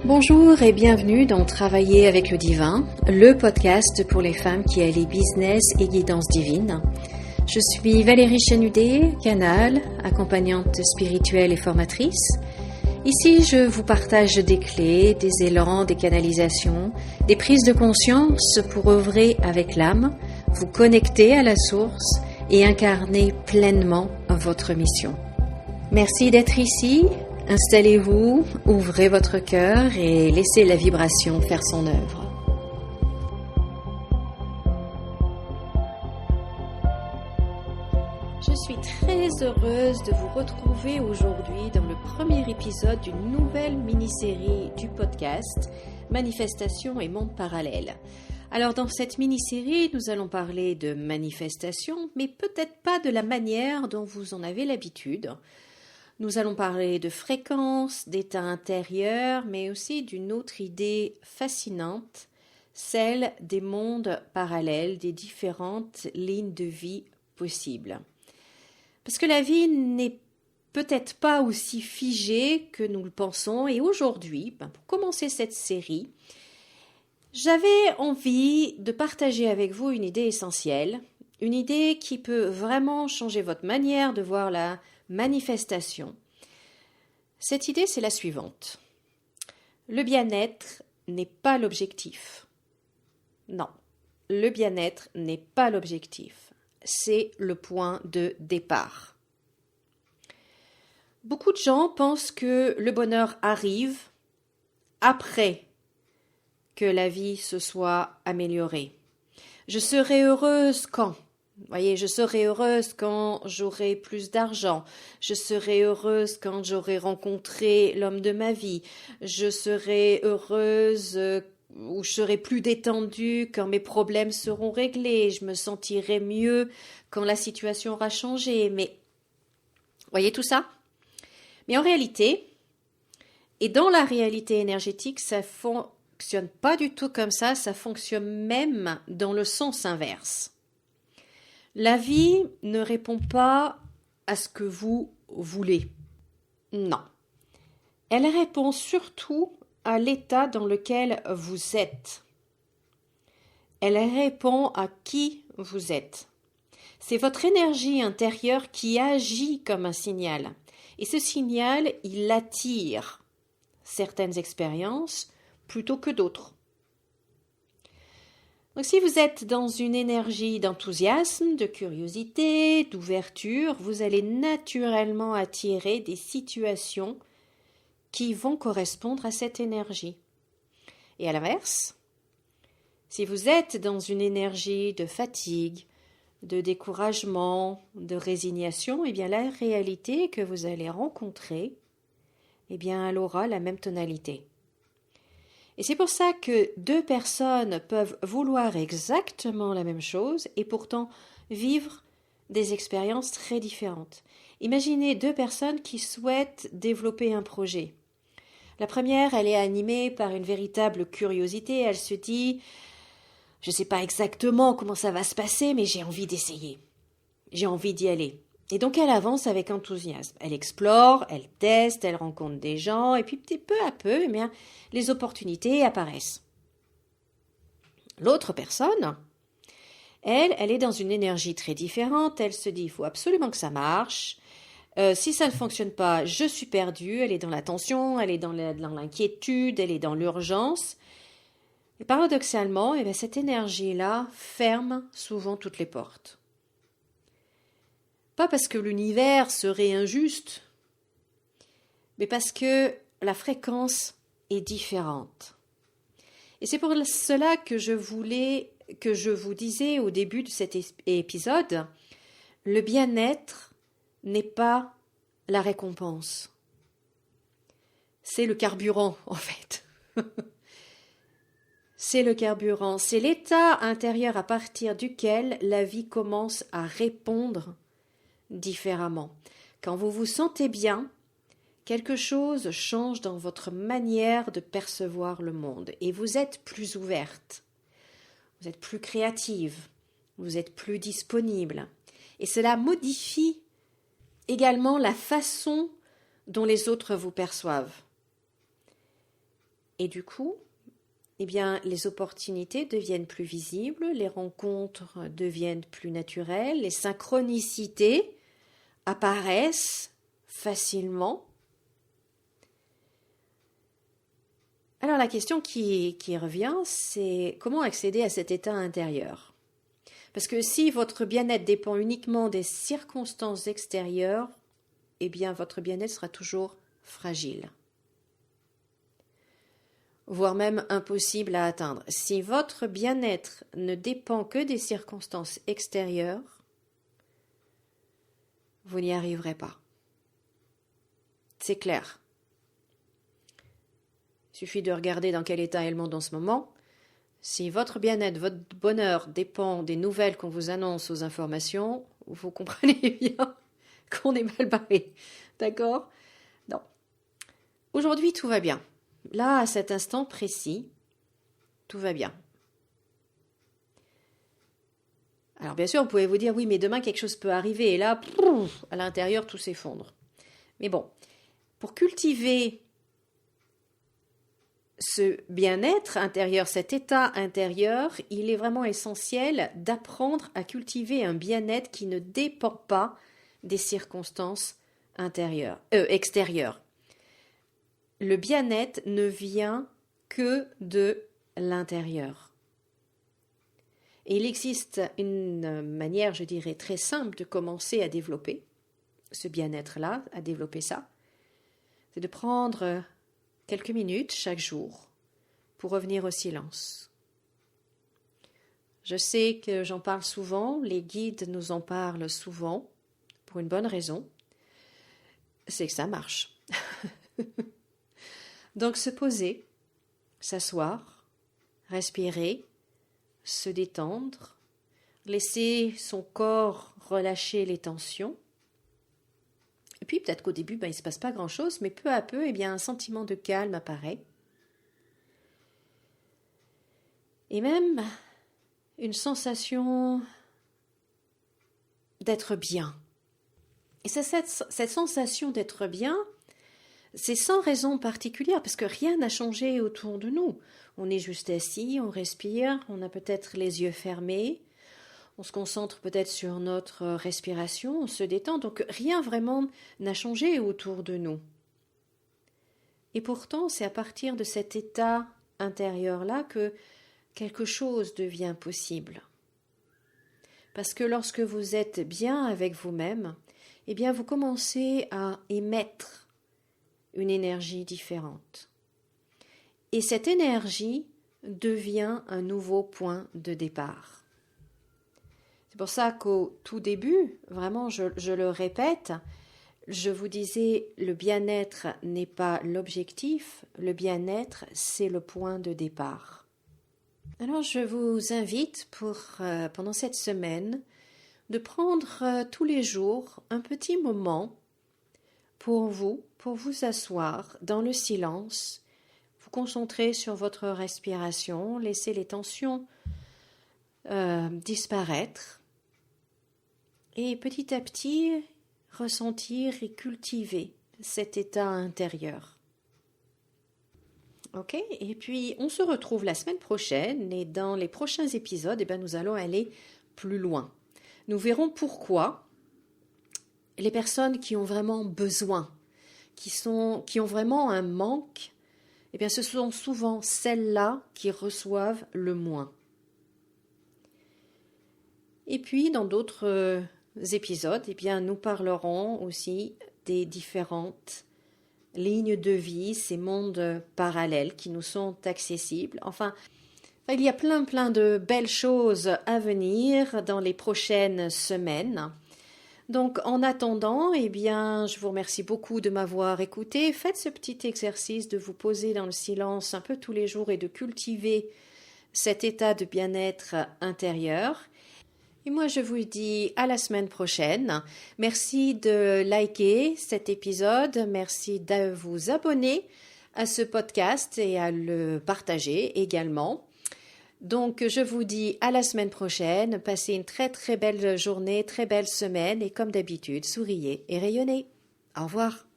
Bonjour et bienvenue dans Travailler avec le Divin, le podcast pour les femmes qui allient business et guidance divine. Je suis Valérie Chanudet, canal, accompagnante spirituelle et formatrice. Ici, je vous partage des clés, des élans, des canalisations, des prises de conscience pour œuvrer avec l'âme, vous connecter à la source et incarner pleinement votre mission. Merci d'être ici. Installez-vous, ouvrez votre cœur et laissez la vibration faire son œuvre. Je suis très heureuse de vous retrouver aujourd'hui dans le premier épisode d'une nouvelle mini-série du podcast Manifestation et monde parallèle. Alors dans cette mini-série, nous allons parler de manifestation, mais peut-être pas de la manière dont vous en avez l'habitude. Nous allons parler de fréquences, d'état intérieur, mais aussi d'une autre idée fascinante, celle des mondes parallèles, des différentes lignes de vie possibles. Parce que la vie n'est peut-être pas aussi figée que nous le pensons, et aujourd'hui, pour commencer cette série, j'avais envie de partager avec vous une idée essentielle, une idée qui peut vraiment changer votre manière de voir la manifestation. Cette idée, c'est la suivante. Le bien-être n'est pas l'objectif. Non, le bien-être n'est pas l'objectif. C'est le point de départ. Beaucoup de gens pensent que le bonheur arrive après que la vie se soit améliorée. Je serai heureuse quand ? Voyez, je serai heureuse quand j'aurai plus d'argent. Je serai heureuse quand j'aurai rencontré l'homme de ma vie. Je serai heureuse ou je serai plus détendue quand mes problèmes seront réglés. Je me sentirai mieux quand la situation aura changé. Mais, voyez tout ça ? Mais en réalité, et dans la réalité énergétique, ça fonctionne pas du tout comme ça. Ça fonctionne même dans le sens inverse. La vie ne répond pas à ce que vous voulez. Non. Elle répond surtout à l'état dans lequel vous êtes. Elle répond à qui vous êtes. C'est votre énergie intérieure qui agit comme un signal. Et ce signal, il attire certaines expériences plutôt que d'autres. Donc, si vous êtes dans une énergie d'enthousiasme, de curiosité, d'ouverture, vous allez naturellement attirer des situations qui vont correspondre à cette énergie. Et à l'inverse, si vous êtes dans une énergie de fatigue, de découragement, de résignation, eh bien la réalité que vous allez rencontrer, eh bien elle aura la même tonalité. Et c'est pour ça que deux personnes peuvent vouloir exactement la même chose et pourtant vivre des expériences très différentes. Imaginez deux personnes qui souhaitent développer un projet. La première, elle est animée par une véritable curiosité. Elle se dit « Je ne sais pas exactement comment ça va se passer, mais j'ai envie d'essayer. J'ai envie d'y aller. » Et donc elle avance avec enthousiasme. Elle explore, elle teste, elle rencontre des gens, et puis peu à peu, eh bien, les opportunités apparaissent. L'autre personne, elle est dans une énergie très différente. Elle se dit, il faut absolument que ça marche. Si ça ne fonctionne pas, je suis perdue. Elle est dans la tension, elle est dans l'inquiétude, elle est dans l'urgence. Et paradoxalement, eh bien, cette énergie-là ferme souvent toutes les portes. Pas parce que l'univers serait injuste, mais parce que la fréquence est différente. Et c'est pour cela que je vous disais au début de cet épisode, le bien-être n'est pas la récompense. C'est le carburant, en fait. C'est le carburant, c'est l'état intérieur à partir duquel la vie commence à répondre différemment. Quand vous vous sentez bien, quelque chose change dans votre manière de percevoir le monde et vous êtes plus ouverte, vous êtes plus créative, vous êtes plus disponible et cela modifie également la façon dont les autres vous perçoivent. Et du coup, eh bien, les opportunités deviennent plus visibles, les rencontres deviennent plus naturelles, les synchronicités apparaissent facilement. Alors la question qui revient, c'est comment accéder à cet état intérieur? Parce que si votre bien-être dépend uniquement des circonstances extérieures, eh bien votre bien-être sera toujours fragile, voire même impossible à atteindre. Si votre bien-être ne dépend que des circonstances extérieures, vous n'y arriverez pas. C'est clair. Il suffit de regarder dans quel état est le monde en ce moment. Si votre bien-être, votre bonheur dépend des nouvelles qu'on vous annonce aux informations, vous comprenez bien qu'on est mal barré. D'accord? Non. Aujourd'hui, tout va bien. Là, à cet instant précis, tout va bien. Alors bien sûr, vous pouvez vous dire, oui, mais demain, quelque chose peut arriver. Et là, pouf, à l'intérieur, tout s'effondre. Mais bon, pour cultiver ce bien-être intérieur, cet état intérieur, il est vraiment essentiel d'apprendre à cultiver un bien-être qui ne dépend pas des circonstances extérieures. Le bien-être ne vient que de l'intérieur. Et il existe une manière, je dirais, très simple de commencer à développer ce bien-être-là, à développer ça. C'est de prendre quelques minutes chaque jour pour revenir au silence. Je sais que j'en parle souvent, les guides nous en parlent souvent, pour une bonne raison, c'est que ça marche. Donc se poser, s'asseoir, respirer, se détendre, laisser son corps relâcher les tensions. Et puis peut-être qu'au début, il ne se passe pas grand-chose, mais peu à peu, un sentiment de calme apparaît. Et même une sensation d'être bien. Et cette sensation d'être bien, c'est sans raison particulière, parce que rien n'a changé autour de nous. On est juste assis, on respire, on a peut-être les yeux fermés, on se concentre peut-être sur notre respiration, on se détend, donc rien vraiment n'a changé autour de nous. Et pourtant, c'est à partir de cet état intérieur-là que quelque chose devient possible. Parce que lorsque vous êtes bien avec vous-même, vous commencez à émettre une énergie différente. Et cette énergie devient un nouveau point de départ. C'est pour ça qu'au tout début, vraiment, je le répète, je vous disais, le bien-être n'est pas l'objectif, le bien-être, c'est le point de départ. Alors, je vous invite pendant cette semaine, de prendre tous les jours un petit moment pour vous asseoir dans le silence, vous concentrer sur votre respiration, laisser les tensions disparaître et petit à petit ressentir et cultiver cet état intérieur. Ok, et puis on se retrouve la semaine prochaine et dans les prochains épisodes, nous allons aller plus loin. Nous verrons pourquoi les personnes qui ont vraiment besoin, qui ont vraiment un manque, ce sont souvent celles-là qui reçoivent le moins. Et puis, dans d'autres épisodes, nous parlerons aussi des différentes lignes de vie, ces mondes parallèles qui nous sont accessibles. Enfin, il y a plein de belles choses à venir dans les prochaines semaines. Donc, en attendant, je vous remercie beaucoup de m'avoir écouté. Faites ce petit exercice de vous poser dans le silence un peu tous les jours et de cultiver cet état de bien-être intérieur. Et moi, je vous dis à la semaine prochaine. Merci de liker cet épisode. Merci de vous abonner à ce podcast et à le partager également. Donc, je vous dis à la semaine prochaine. Passez une très très belle journée, très belle semaine et comme d'habitude, souriez et rayonnez. Au revoir.